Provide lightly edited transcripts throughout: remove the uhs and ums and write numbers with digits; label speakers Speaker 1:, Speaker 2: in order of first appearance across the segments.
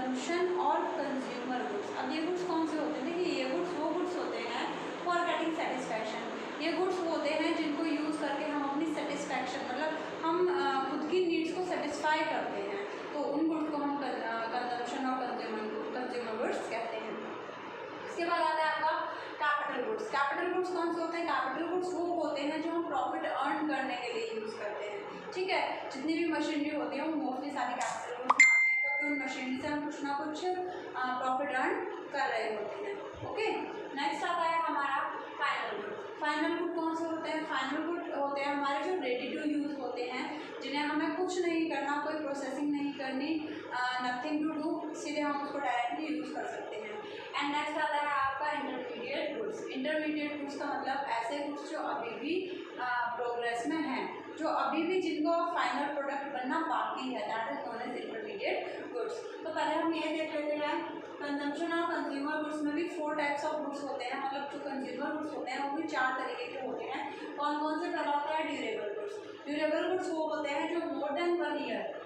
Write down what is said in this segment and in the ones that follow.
Speaker 1: Consumption और consumer goods. अब ये गुड्स कौन से होते हैं? देखिए ये गुड्स वो गुड्स होते हैं फॉर गेटिंग सेटिस्फैक्शन। ये गुड्स होते हैं जिनको यूज़ करके हम अपनी सेटिस्फैक्शन मतलब हम खुद की नीड्स को सेटिस्फाई करते हैं, तो उन गुड्स को हम कंजम्पशन और कंज्यूमर गुड्स कहते हैं। इसके बाद आता है आपका कैपिटल गुड्स। कैपिटल गुड्स कौन से होते हैं? कैपिटल गुड्स वो होते हैं जो हम प्रॉफिट अर्न करने के लिए यूज़ करते हैं, ठीक है। जितनी भी मशीनरी होती है वो मोस्टली सारी कैपिटल गुड्स में आती है, क्योंकि उन मशीनरी से हम कुछ ना कुछ प्रॉफिट अर्न कर रहे होते हैं। ओके, नेक्स्ट आता है हमारा फाइनल गुड। फाइनल गुड कौन से होते हैं? फाइनल गुड होते हैं हमारे जो रेडी टू यूज़ होते हैं, जिन्हें हमें कुछ नहीं करना, कोई प्रोसेसिंग नहीं करनी, नथिंग टू डू, सीधे हम उसको डायरेक्टली यूज़ कर सकते हैं। एंड नेक्स्ट आता है आपका इंटरमीडिएट गुड्स। इंटरमीडिएट गुड्स का मतलब ऐसे गुड्स जो अभी भी प्रोग्रेस में हैं, जो अभी भी जिनको फाइनल प्रोडक्ट बनना बाकी है, that is known as intermediate goods. तो पहले हम ये देख लेते हैं कंजम्पशन और कंज्यूमर गुड्स में भी 4 टाइप्स ऑफ गुड्स होते हैं, मतलब जो कंज्यूमर गुड्स होते हैं वो भी 4 तरीके के होते हैं। कौन कौन से? पहला होता है ड्यूरेबल गुड्स। ड्यूरेबल गुड्स वो होते हैं जो मोर देन 1 ईयर,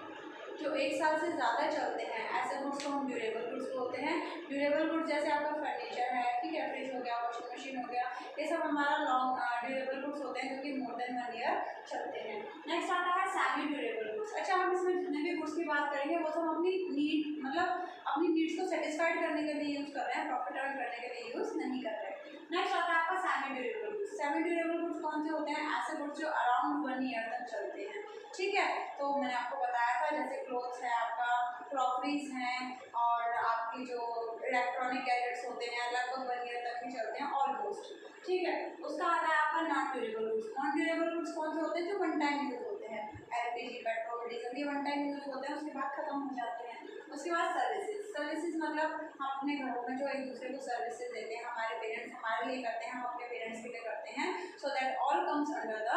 Speaker 1: जो 1 साल से ज़्यादा चलते हैं, ऐसे गुड्स को हम ड्यूरेबल गुड्स बोलते हैं। ड्यूरेबल गुड्स जैसे आपका फर्नीचर है, ठीक है, फ्रिज हो गया, वॉशिंग मशीन हो गया, ये सब हमारा लॉन्ग ड्यूरेबल गुड्स होते हैं, जो कि मोर देन 1 ईयर चलते हैं। नेक्स्ट आता है सेमी ड्यूरेबल गुड्स। अच्छा, हम इसमें जितने भी गुड्स की बात करेंगे वो सब अपनी नीड मतलब अपनी नीड्स को सेटिस्फाइड करने के लिए यूज़ कर रहे हैं, प्रॉफिट अर्न करने के लिए यूज़ नहीं कर रहे हैं। नेक्स्ट आता है आपका semi durable goods. Semi durable goods कौन से होते हैं? ऐसे गुड्स जो अराउंड 1 ईयर तक चलते हैं, ठीक है। तो मैंने आपको बताया था जैसे क्लोथ्स है, आपका क्रॉकरीज हैं, और आपकी जो इलेक्ट्रॉनिक गैजेट्स होते हैं लगभग 1 ईयर तक ही चलते हैं ऑलमोस्ट, ठीक है। उसका आता है आपका non durable goods. Non durable goods कौन से होते हैं? जो वन टाइम यूज होते हैं, एलपीजी, पेट्रोल, डीजल, ये वन टाइम यूज होते हैं, उसके बाद खत्म हो जाते हैं। उसके बाद सर्विसेज। सर्विसेज मतलब हम अपने घरों में जो एक दूसरे को सर्विसेज देते हैं, हमारे पेरेंट्स हमारे लिए करते हैं, हम अपने पेरेंट्स के लिए करते हैं, so that all comes under the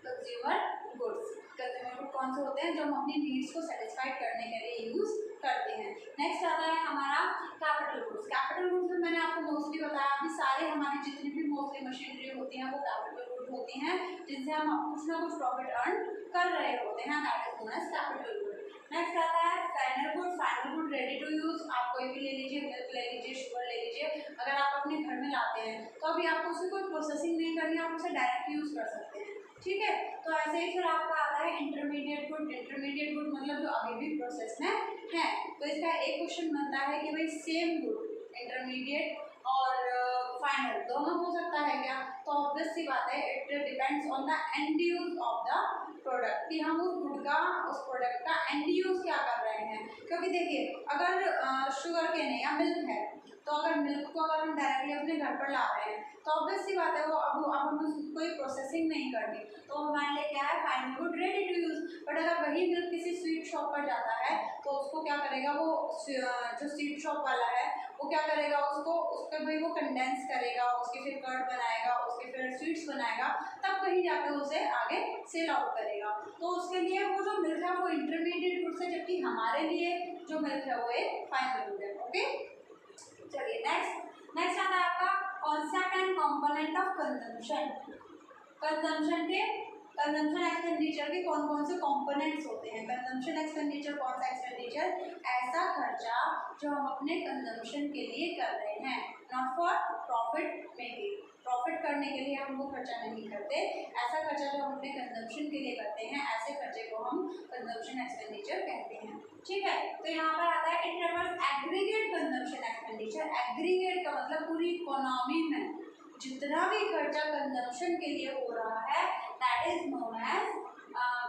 Speaker 1: consumer goods. Consumer good कौन से होते हैं? जो हम अपनी नीड्स को सेटिस्फाइड करने के लिए यूज़ करते हैं। नेक्स्ट आता है हमारा कैपिटल गुड्स। कैपिटल गुड्स में मैंने आपको मोस्टली बताया कि सारे हमारी जितनी भी मोस्टली मशीनरी होती हैं वो कैपिटल गुड होती हैं, जिनसे हम कुछ ना कुछ प्रॉफिट अर्न कर रहे होते हैं, that is known as capital good. Next आता है final good. Final good ready to use. आप कोई भी ले लीजिए, मिल्क ले लीजिए, शुगर ले लीजिए, अगर आप अपने घर में लाते हैं तो अभी आपको उसकी कोई प्रोसेसिंग नहीं करनी, आप उसे डायरेक्ट यूज़ कर सकते हैं, ठीक है। तो ऐसे ही फिर आपका आता है इंटरमीडिएट गुड। इंटरमीडिएट गुड मतलब जो अभी भी प्रोसेस में है। तो इसका एक क्वेश्चन बनता है कि भाई सेम गुड इंटरमीडिएट और फाइनल दोनों हो सकता है क्या? तो ऑब्वियस सी बात है, it depends on the end use of the product, कि हम उस गुड का, उस प्रोडक्ट का एंड यूज क्या कर रहे हैं। क्योंकि देखिए अगर शुगर केन है या मिल्क है, तो अगर मिल्क को अगर हम डायरेक्टली अपने घर पर ला रहे हैं तो ऑब्वियस सी बात है वो अब हमें कोई प्रोसेसिंग नहीं करनी, तो हमारे लिए क्या है? Final good ready to use. But अगर वही मिल्क किसी स्वीट शॉप पर जाता है तो उसको क्या करेगा, वो जो स्वीट शॉप वाला है वो क्या करेगा, उसके भाई वो कंडेंस करेगा, उसके फिर कर्ड बनाएगा, उसके फिर स्वीट्स बनाएगा, तब कहीं जाकर उसे आगे सेल आउट करेगा। तो उसके लिए वो जो मिल्क है वो इंटरमीडिएट गुड है, जबकि हमारे लिए जो मिल्क है वो एक फाइनल गुड है। ओके, चलिए नेक्स्ट आता है आपका concept and component of consumption. Consumption expenditure के कौन कौन से कंपोनेंट्स होते हैं? कंजम्पशन एक्सपेंडिचर कौन सा एक्सपेंडिचर? ऐसा खर्चा जो हम अपने कंजम्पशन के लिए कर रहे हैं, not for profit making. Profit करने के लिए हम वो खर्चा नहीं करते, ऐसा खर्चा जो हम अपने कंजम्पशन के लिए करते हैं, ऐसे खर्चे को हम कंजम्पशन एक्सपेंडिचर कहते हैं, ठीक है। तो यहाँ पर आता है it refers aggregate consumption expenditure. Aggregate का मतलब पूरी इकोनॉमी में जितना भी खर्चा कंजम्पशन के लिए हो रहा है, that is known as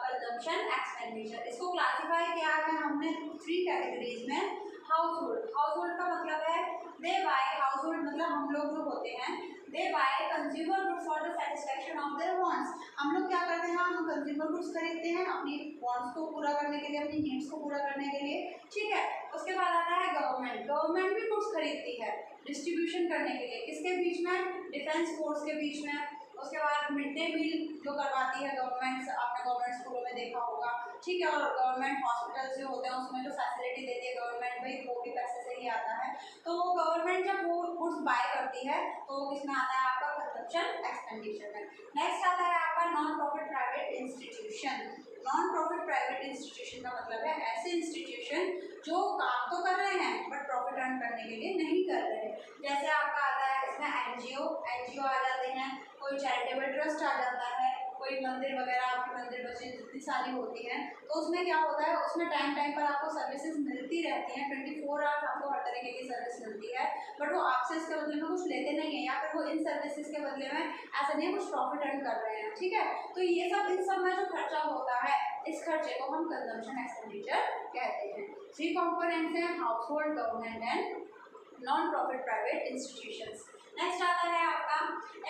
Speaker 1: consumption expenditure. इसको क्लासिफाई किया है हमने 3 कैटेगरीज में। हाउसहोल्ड का मतलब है दे बाय, हाउसहोल्ड मतलब हम लोग जो होते हैं, they buy consumer goods for the satisfaction of their wants. हम लोग क्या करते हैं? हम कंज्यूमर गुड्स खरीदते हैं अपनी वांट्स को पूरा करने के लिए, अपनी नीड्स को पूरा करने के लिए, ठीक है। उसके बाद आता है गवर्नमेंट भी गुड्स खरीदती है डिस्ट्रीब्यूशन करने के लिए, किसके बीच में? डिफेंस फोर्स के बीच में। उसके बाद मिड डे मील जो करवाती है गवर्नमेंट, आपने गवर्नमेंट स्कूलों में देखा होगा, ठीक है। और गवर्नमेंट हॉस्पिटल्स जो होते हैं उसमें जो फैसिलिटी देती है गवर्नमेंट, भाई वो भी पैसे से ही आता है। तो वो गवर्नमेंट जब वो गुड्स बाय करती है तो किसमें आता है? आपका कंजम्पशन एक्सपेंडिचर में। नेक्स्ट आता है आपका non profit private institution. Non profit private institution का मतलब है ऐसे इंस्टीट्यूशन जो काम तो कर रहे हैं बट प्रॉफिट अर्न करने के लिए नहीं कर रहे हैं। जैसे आपका आता है इसमें एनजीओ आ जाते हैं, कोई चैरिटेबल ट्रस्ट आ जाता है, कोई मंदिर वगैरह, आपकी मंदिर मस्जिद जितनी सारी होती हैं, तो उसमें क्या होता है, उसमें टाइम टाइम पर आपको सर्विसेज मिलती रहती हैं, 24 आवर्स आपको हर तरीके की सर्विस मिलती है, बट वो आपसे इसके बदले में कुछ लेते नहीं है, या फिर वो इन सर्विसेज के बदले में ऐसा नहीं कुछ प्रॉफिट अर्न कर रहे हैं, ठीक है। तो ये सब इन सब में जो खर्चा होता है, इस खर्चे को हम कंजम्पशन एक्सपेंडिचर कहते हैं। 3 कंपोनेंट्स हैं, house hold, government and non profit private institutions. Next आता है आपका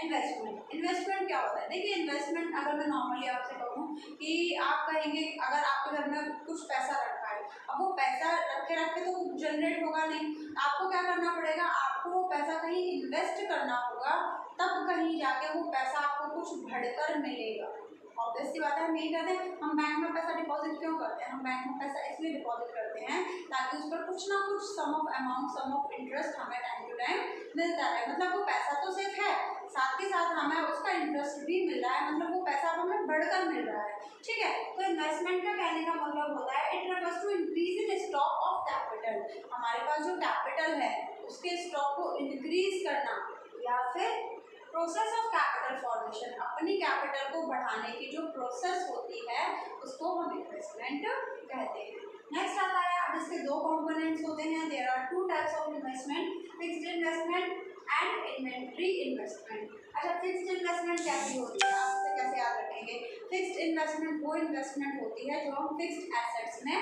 Speaker 1: इन्वेस्टमेंट। इन्वेस्टमेंट क्या होता है? देखिए इन्वेस्टमेंट अगर मैं नॉर्मली आपसे कहूँ कि आप कहेंगे अगर आपके घर में कुछ पैसा रखा है, अब वो पैसा रखे रखे तो जनरेट होगा नहीं, आपको क्या करना पड़ेगा, आपको वो पैसा कहीं इन्वेस्ट करना होगा, तब कहीं जाके वो पैसा आपको कुछ बढ़कर मिलेगा। ऑब्वियस सी बात है, हम यही करते हैं, हम बैंक में पैसा डिपॉजिट क्यों करते हैं? हम बैंक में पैसा इसलिए डिपॉजिट करते हैं ताकि उस पर कुछ ना कुछ sum of amount, sum of interest हमें टाइम टू टाइम मिलता रहे। मतलब वो पैसा तो सिर्फ है, साथ के साथ हमें उसका इंटरेस्ट भी मिल रहा है, मतलब वो पैसा हमें बढ़कर मिल रहा है, ठीक है। तो इन्वेस्टमेंट का कहने का मतलब होता है it refers to increase in stock of capital. हमारे पास जो कैपिटल है उसके स्टॉक को इंक्रीज करना, या फिर प्रोसेस ऑफ कैपिटल फॉर्मेशन, अपनी कैपिटल को बढ़ाने की जो प्रोसेस होती है उसको हम इन्वेस्टमेंट कहते हैं। नेक्स्ट आता है, अब इसके 2 कंपोनेंट्स होते हैं, there are 2 types of investment, fixed investment and inventory investment. अच्छा, फिक्स्ड इन्वेस्टमेंट कैसी होती है, आप इसे कैसे याद रखेंगे? फिक्स्ड इन्वेस्टमेंट वो इन्वेस्टमेंट होती है जो हम फिक्स्ड एसेट्स में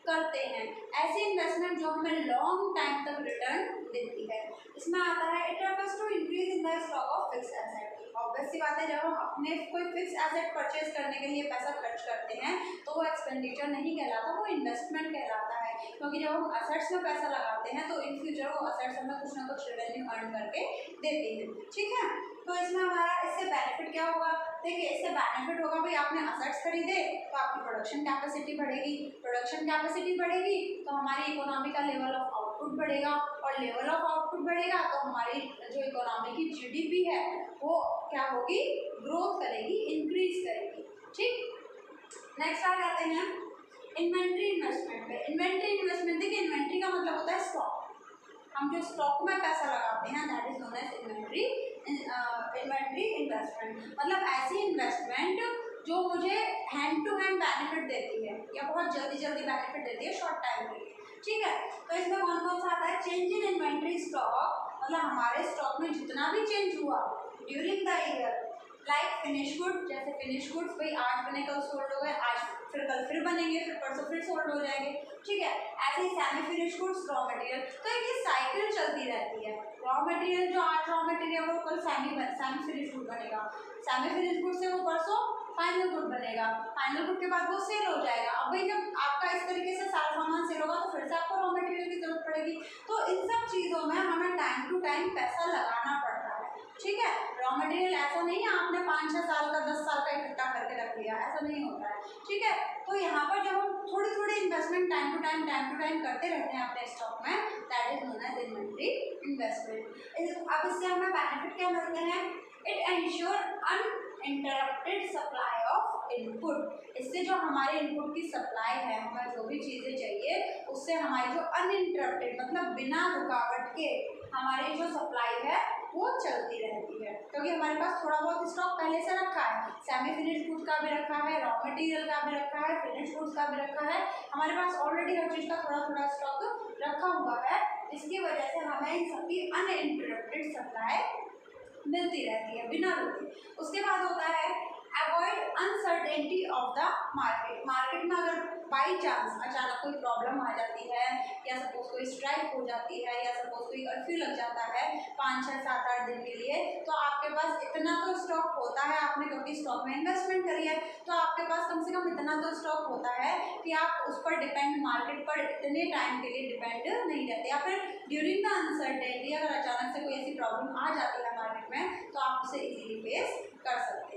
Speaker 1: करते हैं, ऐसी इन्वेस्टमेंट जो हमें लॉन्ग टाइम तक रिटर्न देती है। इसमें आता है it refers to increase in the stock of fixed asset. Obvious सी बात है, जब हम अपने कोई फिक्स एसेट परचेज करने के लिए पैसा खर्च करते हैं तो वो एक्सपेंडिचर नहीं कहलाता, वो इन्वेस्टमेंट कहलाता है, क्योंकि जब हम असेट्स में पैसा लगाते हैं तो इन फ्यूचर वो असेट्स हमें कुछ ना कुछ रेवेन्यू अर्न करके देते हैं, ठीक है। तो इसमें हमारा इससे बेनिफिट क्या होगा? देखिए इससे बेनिफिट होगा भाई, आपने असेट्स खरीदे तो आपकी प्रोडक्शन कैपेसिटी बढ़ेगी, प्रोडक्शन कैपेसिटी बढ़ेगी तो हमारी इकोनॉमी का लेवल ऑफ आउटपुट बढ़ेगा, और लेवल ऑफ आउटपुट बढ़ेगा तो हमारी जो इकोनॉमी की जीडीपी है वो क्या होगी? ग्रोथ करेगी, इंक्रीज करेगी, ठीक। नेक्स्ट आ जाते हैं इन्वेंट्री इन्वेस्टमेंट पे। इन्वेंट्री इन्वेस्टमेंट, देखिए इन्वेंट्री का मतलब होता है स्टॉक, हम जो स्टॉक में पैसा लगाते हैं that is known as inventory investment. मतलब ऐसी इन्वेस्टमेंट जो मुझे हैंड टू हैंड बेनिफिट देती है या बहुत जल्दी जल्दी बेनिफिट देती है शॉर्ट टाइम के लिए, ठीक है। तो इसमें कौन कौन सा आता है? चेंज इन इन्वेंट्री स्टॉक, मतलब हमारे स्टॉक में जितना भी चेंज हुआ during the year, like finish good, जैसे फिनिश गुड्स भाई आज बने कल सोल्ड हो गए, आज फिर कल फिर बनेंगे, फिर परसों फिर सोल्ड हो जाएंगे, ठीक है। ऐसे ही semi finish goods, raw material, तो ये साइकिल चलती रहती है। रॉ मटेरियल जो आज रॉ मटेरियल वो कल सेमी फिनिश गुड बनेगा, सेमी फिनिश गुड से वो परसों फाइनल गुड बनेगा, फाइनल गुड के बाद वो सेल हो जाएगा। अब भाई जब आपका इस तरीके से सारा सामान सेल होगा तो फिर से आपको रॉ मटेरियल की जरूरत पड़ेगी। तो इन सब चीज़ों में हमें टाइम टू टाइम पैसा लगाना पड़ता है, ठीक है। रॉ मटेरियल ऐसा नहीं है आपने 5-6 साल का 10 साल का इकट्ठा करके रख लिया, ऐसा नहीं होता है, ठीक है। तो यहाँ पर जब हम थोड़ी थोड़ी इन्वेस्टमेंट टाइम टू टाइम करते रहते हैं अपने स्टॉक में, that is known as inventory investment. अब इससे हमें बेनिफिट क्या मिलते हैं? It ensure uninterrupted supply of input. इससे जो हमारे इनपुट की सप्लाई है, हमें जो भी चीज़ें चाहिए उससे हमारी जो अनइंटरप्टेड मतलब बिना रुकावट के हमारी जो सप्लाई है वो चलती रहती है, क्योंकि हमारे पास थोड़ा बहुत स्टॉक पहले से रखा है, सेमी फिनिश गुड्स का भी रखा है, रॉ मटेरियल का भी रखा है, फिनिश गुड्स का भी रखा है, हमारे पास ऑलरेडी हर चीज़ का थोड़ा थोड़ा स्टॉक रखा हुआ है। इसकी वजह से हमें इन सबकी अनइंटरप्टेड सप्लाई मिलती रहती है बिना रुके। उसके बाद होता है avoid uncertainty of the market. Market में अगर बाई चांस अचानक कोई प्रॉब्लम आ जाती है, या सपोज कोई स्ट्राइक हो जाती है, या सपोज कोई कर्फ्यू लग जाता है 5-6-7-8 दिन के लिए, तो आपके पास इतना तो स्टॉक होता है, आपने क्योंकि स्टॉक में इन्वेस्टमेंट करी है तो आपके पास कम से कम इतना तो स्टॉक होता है कि आप उस पर डिपेंड, मार्केट पर इतने टाइम के लिए डिपेंड नहीं रहते, या फिर ड्यूरिंग द अनसर्टेनिटी अगर अचानक से कोई ऐसी प्रॉब्लम आ जाती है मार्केट में तो आप उसे इजीली फेस कर सकते हैं।